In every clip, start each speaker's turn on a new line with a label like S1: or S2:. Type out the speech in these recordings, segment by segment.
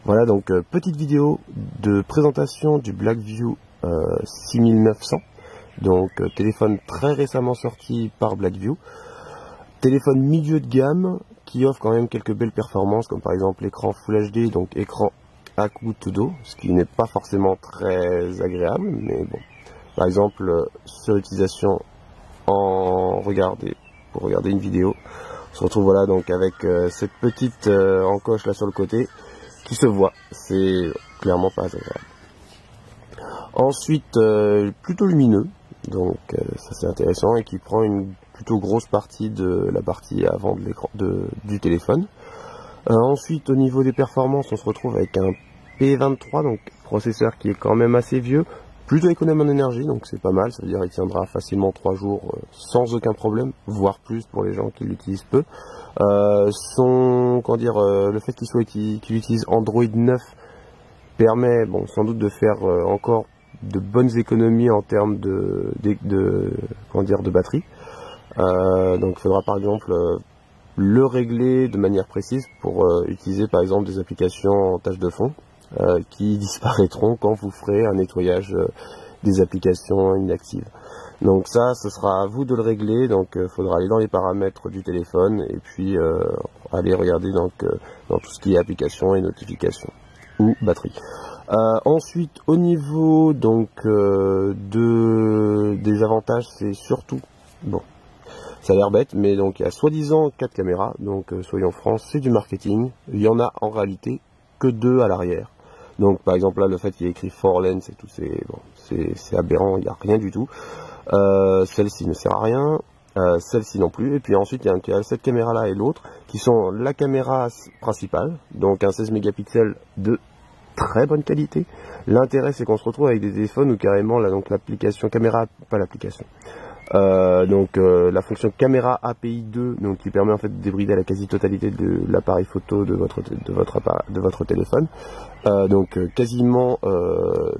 S1: Voilà donc petite vidéo de présentation du Blackview 6900, donc téléphone très récemment sorti par Blackview, téléphone milieu de gamme qui offre quand même quelques belles performances comme par exemple l'écran Full HD, donc écran à goutte d'eau, ce qui n'est pas forcément très agréable, mais bon, par exemple sur l'utilisation pour regarder une vidéo, on se retrouve voilà donc avec cette petite encoche là sur le côté qui se voit, c'est clairement pas agréable. Ensuite plutôt lumineux, donc ça c'est intéressant, et qui prend une plutôt grosse partie de la partie avant de l'écran du téléphone. Ensuite au niveau des performances, on se retrouve avec un P23, donc processeur qui est quand même assez vieux, plutôt économe en énergie, donc c'est pas mal, ça veut dire qu'il tiendra facilement 3 jours sans aucun problème, voire plus pour les gens qui l'utilisent peu. Le fait qu'il utilise Android 9 permet sans doute de faire encore de bonnes économies en termes de batterie. Donc il faudra par exemple le régler de manière précise pour utiliser par exemple des applications en tâche de fond qui disparaîtront quand vous ferez un nettoyage des applications inactives. Donc ça, ce sera à vous de le régler, donc il faudra aller dans les paramètres du téléphone et puis aller regarder dans tout ce qui est applications et notifications ou batterie. Ensuite, au niveau des avantages, c'est surtout, ça a l'air bête, mais donc il y a soi-disant 4 caméras, donc soyons francs, c'est du marketing. Il y en a en réalité que 2 à l'arrière. Donc par exemple là, le fait qu'il y ait écrit 4 lens et tout, c'est aberrant, il n'y a rien du tout. Celle-ci ne sert à rien, celle-ci non plus. Et puis ensuite il y a cette caméra là et l'autre qui sont la caméra principale, donc un 16 mégapixels de très bonne qualité. L'intérêt c'est qu'on se retrouve avec des téléphones où carrément là donc l'application caméra, pas l'application, la fonction caméra API 2, donc qui permet en fait de débrider la quasi-totalité de l'appareil photo de votre téléphone, quasiment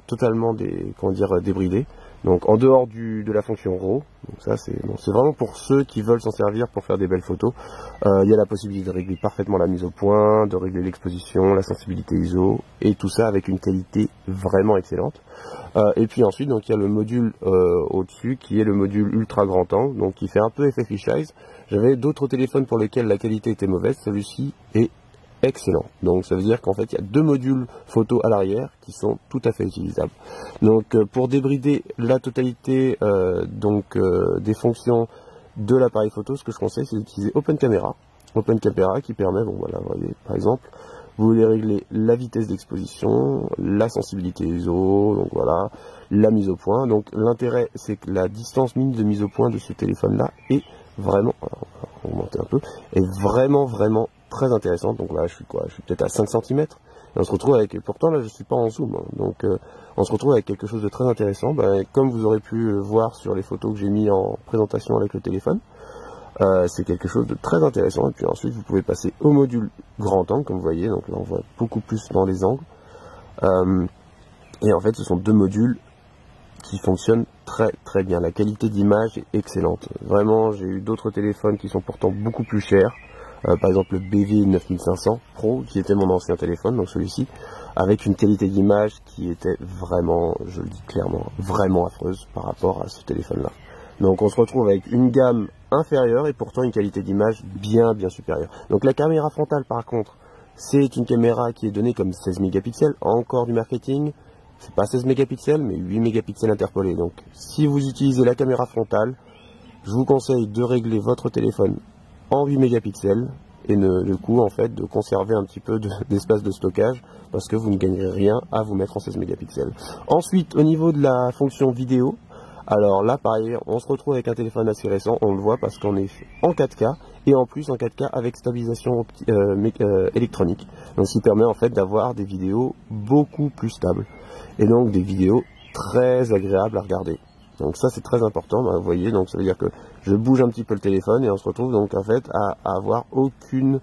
S1: totalement débridé. Donc en dehors de la fonction RAW, donc ça c'est vraiment pour ceux qui veulent s'en servir pour faire des belles photos. Il y a la possibilité de régler parfaitement la mise au point, de régler l'exposition, la sensibilité ISO, et tout ça avec une qualité vraiment excellente. Et puis ensuite donc il y a le module au-dessus qui est le module ultra grand angle, donc qui fait un peu effet fisheye. J'avais d'autres téléphones pour lesquels la qualité était mauvaise, celui-ci est excellent. Donc ça veut dire qu'en fait il y a 2 modules photo à l'arrière qui sont tout à fait utilisables. Donc pour débrider la totalité des fonctions de l'appareil photo, ce que je conseille c'est d'utiliser Open Camera. Open Camera qui permet, vous voyez, par exemple, vous voulez régler la vitesse d'exposition, la sensibilité ISO, donc voilà, la mise au point. Donc l'intérêt c'est que la distance minimum de mise au point de ce téléphone là est vraiment, on va augmenter un peu, est vraiment très intéressante. Donc là je suis peut-être à 5 cm, et on se retrouve avec, pourtant là je suis pas en zoom, hein, donc on se retrouve avec quelque chose de très intéressant, comme vous aurez pu voir sur les photos que j'ai mis en présentation avec le téléphone. C'est quelque chose de très intéressant. Et puis ensuite vous pouvez passer au module grand angle, comme vous voyez, donc là on voit beaucoup plus dans les angles, et en fait ce sont 2 modules qui fonctionnent très bien. La qualité d'image est excellente, vraiment. J'ai eu d'autres téléphones qui sont pourtant beaucoup plus chers, par exemple le BV 9500 Pro qui était mon ancien téléphone, donc celui-ci, avec une qualité d'image qui était vraiment, je le dis clairement, vraiment affreuse par rapport à ce téléphone là. Donc on se retrouve avec une gamme inférieure et pourtant une qualité d'image bien supérieure. Donc la caméra frontale par contre, c'est une caméra qui est donnée comme 16 mégapixels, encore du marketing. C'est pas 16 mégapixels mais 8 mégapixels interpolés. Donc si vous utilisez la caméra frontale, je vous conseille de régler votre téléphone en 8 mégapixels et le coup en fait de conserver un petit peu d'espace de stockage, parce que vous ne gagnerez rien à vous mettre en 16 mégapixels. Ensuite au niveau de la fonction vidéo, alors là pareil, on se retrouve avec un téléphone assez récent, on le voit parce qu'on est en 4K, et en plus en 4K avec stabilisation électronique, donc ce qui permet en fait d'avoir des vidéos beaucoup plus stables, et donc des vidéos très agréables à regarder. Donc ça c'est très important, vous voyez, donc ça veut dire que je bouge un petit peu le téléphone et on se retrouve donc en fait à avoir aucune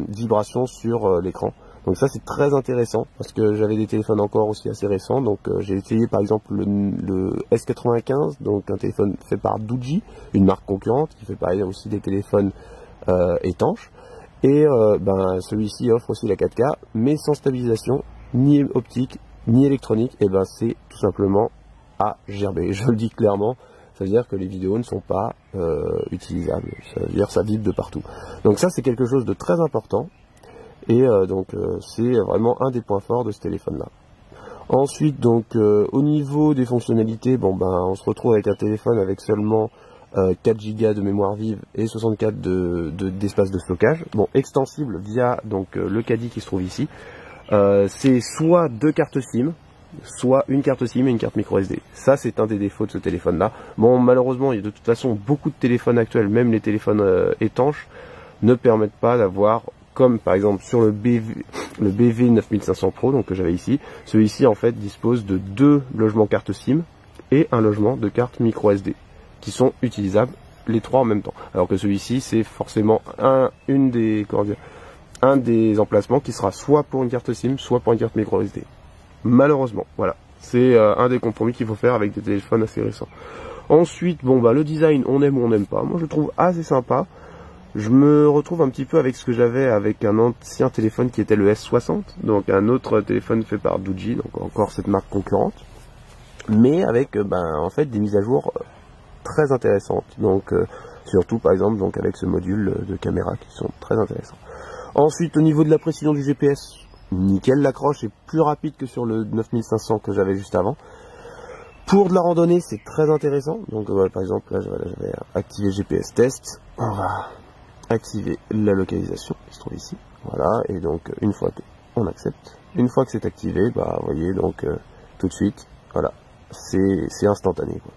S1: vibration sur l'écran. Donc ça c'est très intéressant, parce que j'avais des téléphones encore aussi assez récents, donc j'ai essayé par exemple le S95, donc un téléphone fait par Doogee, une marque concurrente qui fait pareil aussi des téléphones étanches, Et celui-ci offre aussi la 4K, mais sans stabilisation, ni optique, ni électronique. Et ben c'est tout simplement à gerber. Je le dis clairement, ça veut dire que les vidéos ne sont pas utilisables. Ça veut dire que ça vibre de partout. Donc ça c'est quelque chose de très important. Et c'est vraiment un des points forts de ce téléphone-là. Ensuite, au niveau des fonctionnalités, on se retrouve avec un téléphone avec seulement 4 Go de mémoire vive et 64 d'espace de stockage. Bon, extensible via le caddie qui se trouve ici. C'est soit 2 cartes SIM, soit une carte SIM et une carte micro SD. Ça, c'est un des défauts de ce téléphone-là. Bon, malheureusement, il y a de toute façon beaucoup de téléphones actuels, même les téléphones étanches, ne permettent pas d'avoir, comme par exemple sur le BV 9500 Pro, donc que j'avais ici. Celui-ci, en fait, dispose de 2 logements carte SIM et un logement de carte micro SD, qui sont utilisables les 3 en même temps. Alors que celui-ci, c'est forcément un des emplacements qui sera soit pour une carte SIM, soit pour une carte micro SD. Malheureusement, voilà. C'est un des compromis qu'il faut faire avec des téléphones assez récents. Ensuite, le design, on aime ou on n'aime pas. Moi, je le trouve assez sympa. Je me retrouve un petit peu avec ce que j'avais avec un ancien téléphone qui était le S60, donc un autre téléphone fait par Doogee, donc encore cette marque concurrente, mais avec en fait des mises à jour très intéressantes, donc surtout par exemple avec ce module de caméra qui sont très intéressants. Ensuite, au niveau de la précision du GPS, nickel, l'accroche est plus rapide que sur le 9500 que j'avais juste avant. Pour de la randonnée, c'est très intéressant, donc par exemple là j'avais activé GPS test, on va activer la localisation qui se trouve ici, voilà, et donc une fois qu'on accepte, une fois que c'est activé, vous voyez, tout de suite, voilà, c'est instantané, quoi.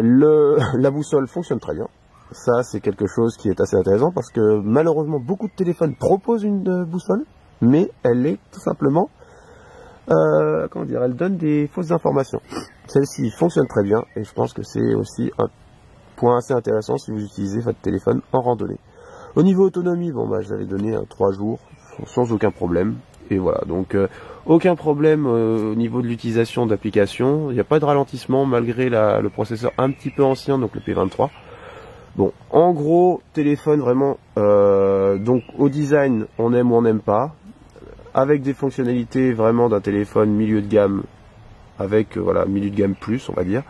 S1: La boussole fonctionne très bien, ça c'est quelque chose qui est assez intéressant parce que malheureusement beaucoup de téléphones proposent une boussole, mais elle est tout simplement, elle donne des fausses informations. Celle-ci fonctionne très bien et je pense que c'est aussi un point assez intéressant si vous utilisez votre téléphone en randonnée. Au niveau autonomie, je l'avais donné 3 jours sans aucun problème. Et voilà, donc aucun problème au niveau de l'utilisation d'applications. Il n'y a pas de ralentissement malgré le processeur un petit peu ancien, donc le P23. Bon, en gros, téléphone vraiment, au design, on aime ou on n'aime pas. Avec des fonctionnalités vraiment d'un téléphone milieu de gamme, avec milieu de gamme plus, on va dire.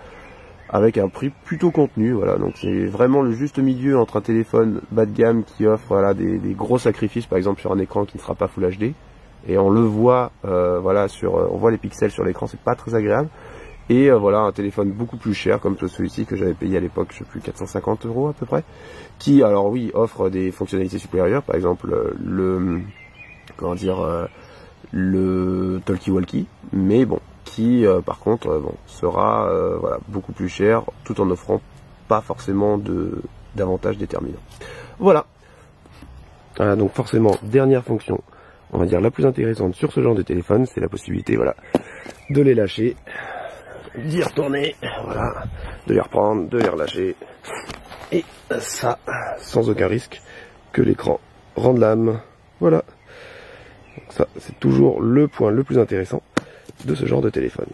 S1: Avec un prix plutôt contenu, voilà, donc c'est vraiment le juste milieu entre un téléphone bas de gamme qui offre des gros sacrifices, par exemple sur un écran qui ne sera pas Full HD, et on le voit, on voit les pixels sur l'écran, c'est pas très agréable, et un téléphone beaucoup plus cher comme celui-ci que j'avais payé à l'époque, je sais plus, 450 € à peu près, qui alors oui offre des fonctionnalités supérieures, par exemple le talkie-walkie, mais bon, qui par contre sera beaucoup plus cher tout en offrant pas forcément d'avantages déterminants. Voilà. Donc forcément, dernière fonction, on va dire la plus intéressante sur ce genre de téléphone, c'est la possibilité de les lâcher, d'y retourner, de les reprendre, de les relâcher, et ça sans aucun risque que l'écran rende l'âme. Voilà. Donc ça c'est toujours le point le plus intéressant de ce genre de téléphone.